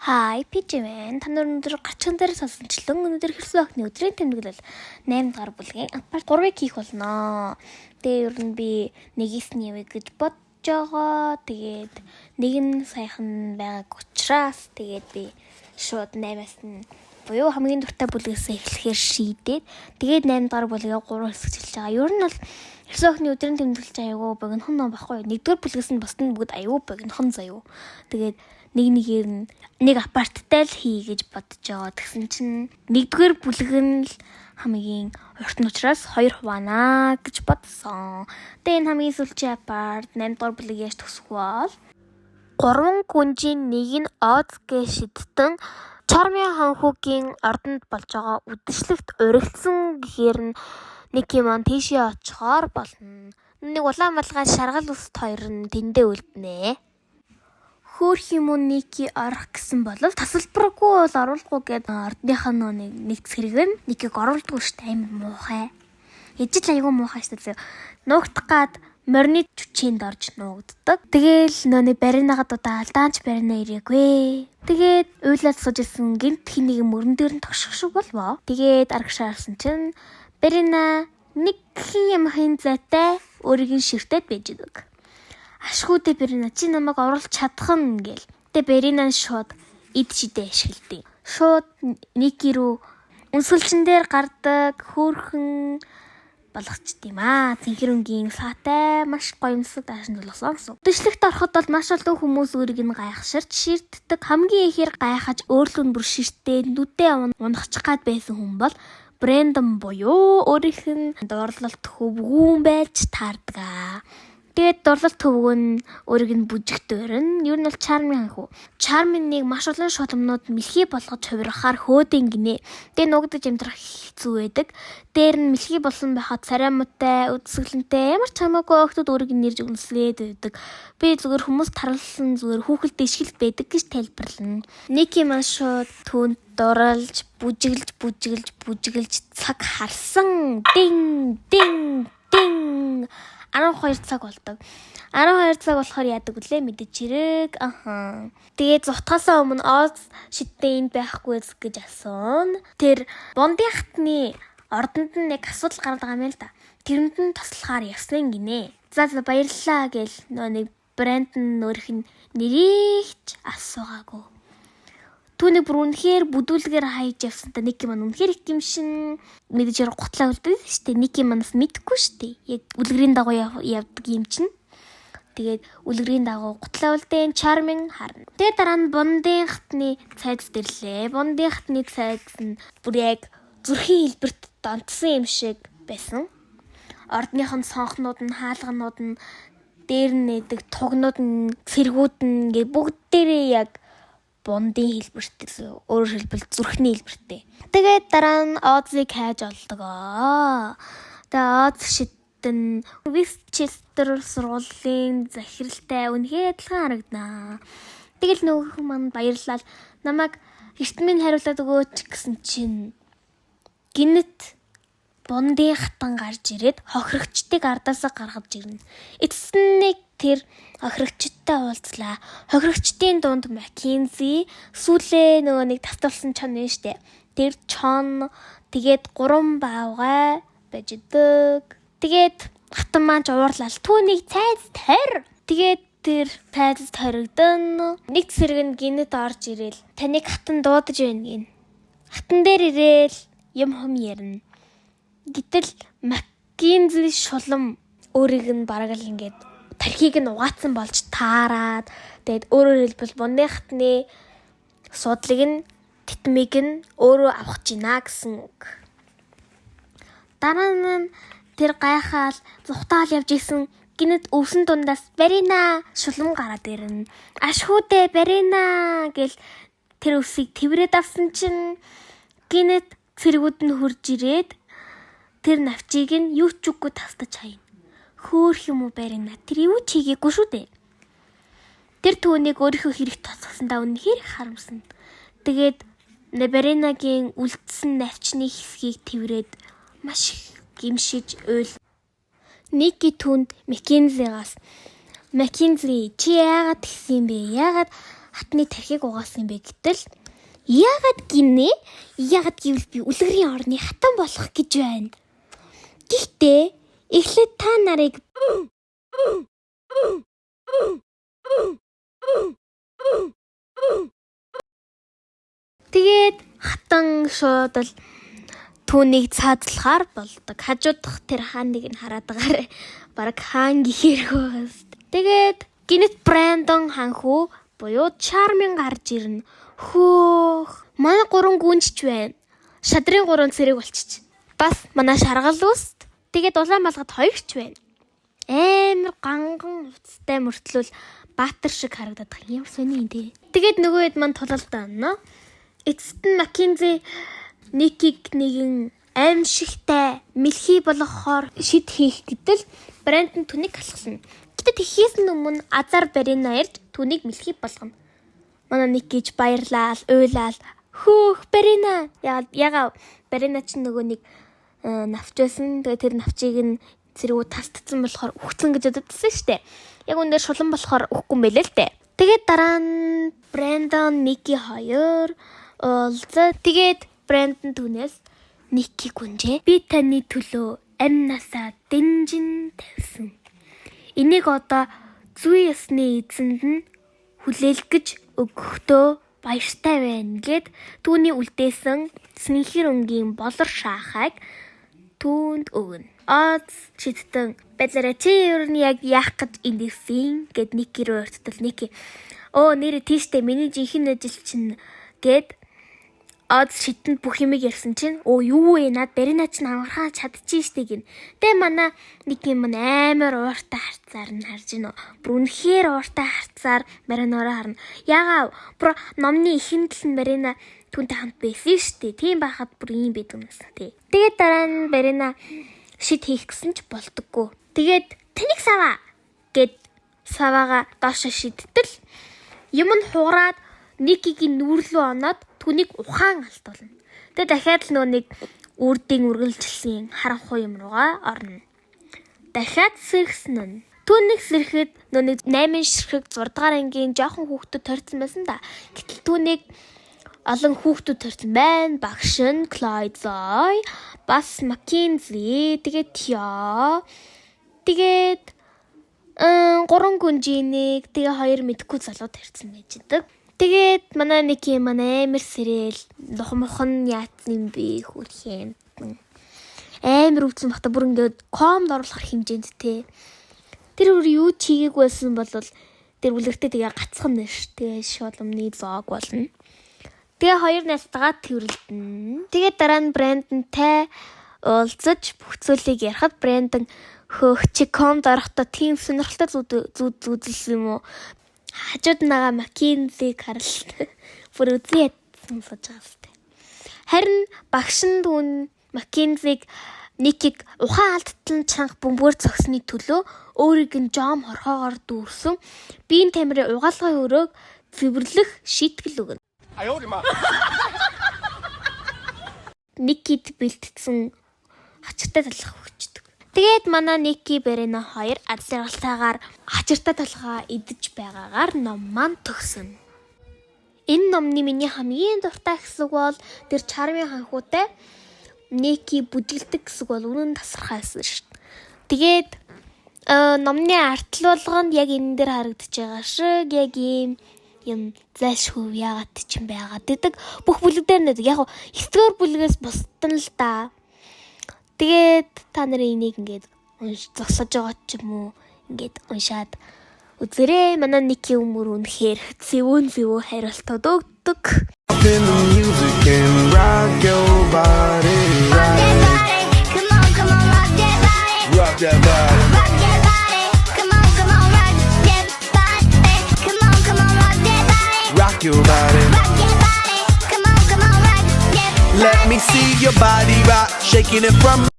Hi, PG-man. Та нар өнөөдөр гарчхан дээр сонсончлон өнөөдөр хэрсэн охины өдрийн тэмдэглэл 8 дугаар бүлгийн апарт 3-ыг хийх болно. Тэгээ ер нь би нэгийсний явъя гэж бодож байгаа. Тэгээд нэг нь саяхан байгааг учраас тэгээд би шууд 8-аас нь буюу хамгийн дуртай бүлгээс эхлэхээр шийдээд тэгээд 8 дугаар бүлгээ 3 хэсэгчилж байгаа. Ер нь бол хэрсэн охины өдрийн тэмдэглэж аягүй богинохон ном баггүй. 1-р бүлгээс нь бусд нь бүгд аягүй богинохон заяа. Тэгээд нэгээр нь нэг апарттай л хий гэж бодож байгаа. Тэгсэн чинь 1-р бүлэг нь л хамгийн урт нь учраас 2 хуваана гэж бодсон. Тэгээ энэ хамгийн сүүлчийн апарт 8-р бүлэг яаж төгсөх бол 3 күнжийн нэг нь Оз гэж шидтэн Чармын ханхүүгийн ордонд болж байгаа үдэшлэгт уригдсан гэхээр нь нэг юм тийшээ очихоор болно. Нэг улаан малгай шаргал үст хоёр нь тэндээ үлднэ. Хөөх юм уу Ники орох гэсэн бол тасалбаргүй бол оруулахгүй гэдэг ордныхаа нэг цэрэг нь Никийг оруулдаггүй шүү дээ, амар муухай. Ижил аягүй муухай шүү дээ. Нуугдах гад морины жүчинд орж нуугддаг. Тэгээл нөөний баринагаад удаа алдаанч барина ирээгүй. Тэгээд уйлаад сууж исэн гинт хэнийг мөрөн дээр нь тогших шиг болвоо. Тэгээд арагшаарсан чинь барина нэг юм хин зайтай өөрийг нь ширтээд байж идэг. Ашгүйдээ Берина чи намайг оруулж чадах нь гээл. Тэ Берина шууд эд шидэ ашиглав. Шууд Ники рүү өнсгөлчн дээр гардаг хөөрхөн болгочт юм аа. Цэнхэрэнгийн саатай маш гоё юмсаг даашин болгосон гэсэн. Дэвшлэгт ороход бол маш олон хүмүүс өөрийг нь гайхширч ширтдэг. Хамгийн ихээр гайхаж өөрлөө нь бүр ширтээ нүдээ унахчих гад байсан хүн бол Брэндон буюу өөрийнх нь дурлалт хөвгүүн байж таардаг. Тэгээд дурлалт төвгөн өөрийг нь бүжигтөрн. Ер нь бол Чармын ханхүү. Чармын маш олон шулмнууд мэлхий болгож хувирахаар хөөдөн гинэ. Тэгээд нуугдаж амьдрах хэцүү байдаг. Дээр нь мэлхий болсон байхад царамуутай, үдсгэлэнтэй ямар ч хамаагүй охтууд өөрийг нь нэрж өгнөслээд байдаг. Би зүгээр хүмүүс тарлсан зүгээр хүүхэлд ишгэлт байдаг гэж тайлбарлана. Ники маш шууд түүнд дурлж, бүжиглж цаг харсан. Дин 12 цаг болдог. 12 цаг болохоор яадаг үлээ мэдээч хэрэг. Тэгээд зутгаасаа өмнө Оз шидтэй энд байхгүй гэж асууна. Тэр Бондын хатны ордонд нь нэг асуудал гараад байгаа юм л да. Тэрэнд нь туслахаар явсан гинэ. За баярлалаа гэл нэг Брэндон өөрийнх нь нэрийгч асуугаагүй. Түүний бүр үнэхээр бүдүүлгээр хайж явсан та Ники маань үнэхээр их гимшин мэдээж гутлаа үлдээд шүү дээ. Ники манаас мэдхгүй шүү дээ. Яг үлгэрийн дагуу явдаг юм чинь. Тэгээд үлгэрийн дагуу гутлаа үлдэн Чармын харна. Тэгээд дараа нь Бондын хатны цайз дэрлээ. Бондын хатны цайз нь бүр яг зүрхийн хэлбэрт донтсон юм шиг байсан. Ордных нь сонхнууд нь хаалганууд нь дээр нэдэг тугнууд нь цэргүүд нь ингээд бүгд дээрээ яг Бондын хэлбэрт өөрөөр хэлбэл зүрхний хэлбэртэй. Тэгээд дараа нь Озыг хайж олдгоо. Тэгээд Оз шидтэн Вестчестер сургуулийн захиралтай үнэхээр адилхан харагданаа. Тэгэл нөгөө маань баярлал намайг эртмийн хариулаад өгөөч гэсэн чинь гинэт Бондын хатан гарч ирээд хохирогчдыг ардаасаа гаргаж ирнэ. Эцэст нь тэр хохирогчдтой уулзлаа. Хохирогчдын дунд Маккензи сүүлээ нөгөө нэг тавталсан чон нь штэ. Тэр чон тэгээд 3 баавгай байж идэг. Тэгээд хатан маань уурлал түүнийг цайз тойр. Тэгээд тэр цайз тойрогдсон. Нэг цэрэг нь гинэт орж ирээл таныг хатан дуудаж байна гин. Хатан дээр ирээл юм ярина. Гэтэл Маккензи шулам өөрийг нь бараг л ингээд тархийг нь угаацсан болж таарад. Тэгээд өөрөөр хэлбэл Бондын хатны суудлыг нь титмиг нь өөрөө авах гинэ гэсэн үг. Дараа нь тэр гайхаал зүхтаал явж исэн гинэт өвсөн дундаас Барина шулам гараад ирнэ. Ашгүйдээ Барина гэл тэр өвсийг тэврээд авсан чинь гинэт цэргүүд нь хурж ирээд тэр навчийг нь юу ч үгүй тастаж хайна. Хөөх юм уу Барина тэр юу ч хийгээгүй шүү дээ. Тэр түүнийг өөрийнхөө хэрэг тосгосондоо үнэхээр харамсна. Тэгээд Баринагийн үлдсэн навчны хэсгийг тэврээд маш их гимшиж уйл. Ники түүнд Маккензигаас Маккензи чи яагаад тэгсэн бэ? Яагаад хатны тархийг угаасан бэ гэтэл яагаад гинэ? Яагаад гэвэл би үлгэрийн орны хатан болох гэж байна. Гэхдээ эхлээд та нарыг тэгээд хатан шууд л түүнийг цаадлахаар болдог. Хажуудах тэр хааныг нь хараад байгаарэ. Бараг хаан гихэрхөө. Тэгээд гинэт Брэндон ханхүү буюу Чармин гарч ирнэ. Хөөх. Манай 3 гүнжч байна. Шадрын 3 цэрэг болчих. Бас манай шаргал үст. Тэгээд улаан малгад 2ч байна. Амар ганган хувцастай мөртлөл баатар шиг харагдаад байгаа юм сони тий. Тэгээд нөгөө хэд мань тулалдаа онно. Эцэст нь Маккензи Никийг нэгэн аим шигтэй мэлхий болгохоор шид хийх гэтэл Брэндон түүнийг алхсан. Гэтэ тэхээс өмнө Азар Барина ирж түүнийг мэлхий болгоно. Манай Ник гэж баярлал, уйлал. Хөөх Барина. Ягаа Барина ч нөгөө нэг навчсан. Тэгээ тэр навчийг нь зэрэг тастцсан болохоор үхсэн гэж боддсон шүү дээ. Яг үүндээ шулан болохоор үхэхгүй юм байлээ л дээ. Тэгээд дараа нь Брэндон, Ники хоёр тэгээд Брэндон түүнээс Никийг гүнжээ. Би таны төлөө амнасаа дэнжин тавьсан. Энийг одоо зүй ёсны эзэнд нь хүлээлгэж өгөхдөө баяртай байна гэд түүний үлдээсэн сэнхэр өнгийн болор шаахайг түүнд өгнө. Оз шидтэн бэлэрэ чи юу яг яах гэж эндсэн гэд Ники рүү өртдөл Ники. Нэрэ тийштэй миний жинхэнэ ажил чинь гэд Оз шидэнд бүх юмыг ярьсан чинь юу вэ над Барина ч намархаа чадчихжээ штэ гин. Тэ манай Ники мань амар ууртай харцаар нь харж гинөө. Бүр үнэхээр ууртай харцаар Баринороо харна. Ягаа бүр номны ихэнд л Барина түүнтэй хамт байсан штэ. Тийм байхад бүр юм байдаг юмсан тий. Тэгээд дараа нь Барина шид хийх гэсэн ч болдоггүй. Тэгээд тэнийг саваа гэд саваага доошо шидтэл юм нь хугараад Никигийн нүүрлөө оноод түүнийг ухаан алтуулна. Тэгээд дахиад л нэг үрдийн үргэлжилсэн харанхуй юм руугаа орно. Дахиад сэрхсэн нь. Түүнийг сэрхэд нэг 8 ширхэг 6 дугаар ангийн жоохон хүүхдүүд төрсэн байсан да. Гэтэл түүнийг олон хүүхдүүд төрсэн байна. Багш нь Клойд Зой, бас Маккензи, тэгээд Тио. Тэгээд 3 гүнжинийг тэгээ 2 мэдхгүй залуу тарьсан байж байгаа. Тэгээд манай Ники манай амар сэрэл лохмохон яатсан юм бэ хөрхийн. Амар өвцөн бата бүр ингээд комд оруулах хэмжээнд те. Тэр өөр юу ч хийгээгүй байсан бол тэр үлгэртээ тэгээ гацхан ш. Тэгээ шоломны лог болно. Тэгээ 2 найзтайгаа тэрвэрлдэн. Тэгээ дараа нь Брэндонтэй уулзаж бүх зүйлийг ярихад Брэндон хөөх чи комд орохдоо тийм сонирхолтой зүудэлсэн юм уу? Хажууд нагаа Маккензиг харалт. Бүр үзээ ядсан сууж байгаа сте. Харин багш нь түүн Маккензиг Никийг ухаан алттан чанга бөмбөр зогсны төлөө өөрийг нь жом хорхоогоор дүүрсэн биеийн тамирын угаалгын өрөөг цэвэрлэх шийтгэл өгнө. Никид бэлтгэсэн хачиртай талхаа өгчдөг. Тэгээд манай Ники Барина 2 азаргалтайгаар хачиртай талхаа идэж байгаагаар ном маань төгсөнө. Энэ номны миний хамгийн дуртай хэсэг бол тэр Чармын ханхуутай Ники бүжгэлдэг хэсэг бол үнэн тасархай байсан шүү дээ. Тэгээд номны артлал болгонд яг энэ дээр харагдаж байгаа шиг яг юм зайлшгүй яагаад ч юм байгаад гэдэг бүх бүлэг дээр нэг яг хэсгээр бүлгээс бусдан л да. Тэгээд та нарын энийг ингээд зогсож байгаа ч юм уу ингээд уншаад үзээрэй. Манай Ники өмөр үнэхээр зэвүүн хариултууд өгдөг. Rock your body. Let me see your body rock, shaking it from